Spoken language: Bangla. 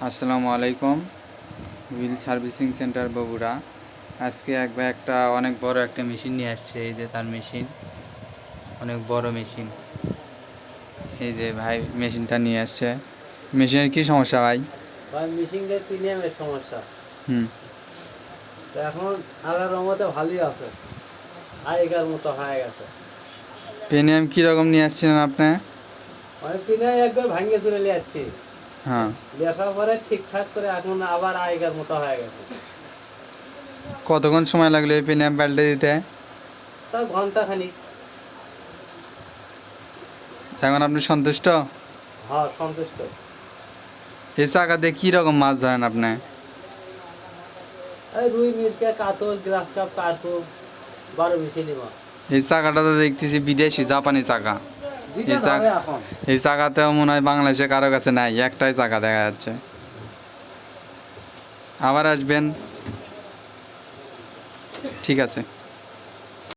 আসসালামু আলাইকুম। Wheel servicing centre Bogura. আজকে এক ভাই অনেক বড় একটা মেশিন নিয়ে আসছে। এই যে তার মেশিন, অনেক বড় মেশিন। এই যে ভাই মেশিনটা নিয়ে আসছে। মেশিনের কি সমস্যা ভাই? ভাই মেশিনের প্রিমিয়ামের সমস্যা। হুম। তো এখন আল্লাহর রহমতে ভালোই আছে, আগেকার মতো হয়ে গেছে। প্রিমিয়াম কীরকম নিয়ে আসছিলেন আপনি? মানে প্রিমিয়াম একবার ভাঙিয়ে চলে নিয়ে আসছি, হ্যাঁ। লেখার পরে ঠিকঠাক করে এখন আবার আগেকার মতো হয়ে গেছে। কতক্ষণ সময় লাগলো এই প্রিমিয়াম পাল্টে দিতে? তার ঘন্টা খানিক। এখন আপনি সন্তুষ্ট? হ্যাঁ, সন্তুষ্ট। এই চাকা দিয়ে কীরকম মাছ ধরেন আপনি? এই রুই, মিরকা, কাতল, গ্রাস কাপ, কার্পু, 12 মাছ। এই চাকাটা তো দেখতেছি বিদেশি, জাপানি চাকা। যেটা এই ধরে চাকা এখন। এই চাকাতেও মনে হয় বাংলাদেশে কারো কাছে নাই, একটাই চাকা দেখা যাচ্ছে। আবার আসবেন। ঠিক আছে।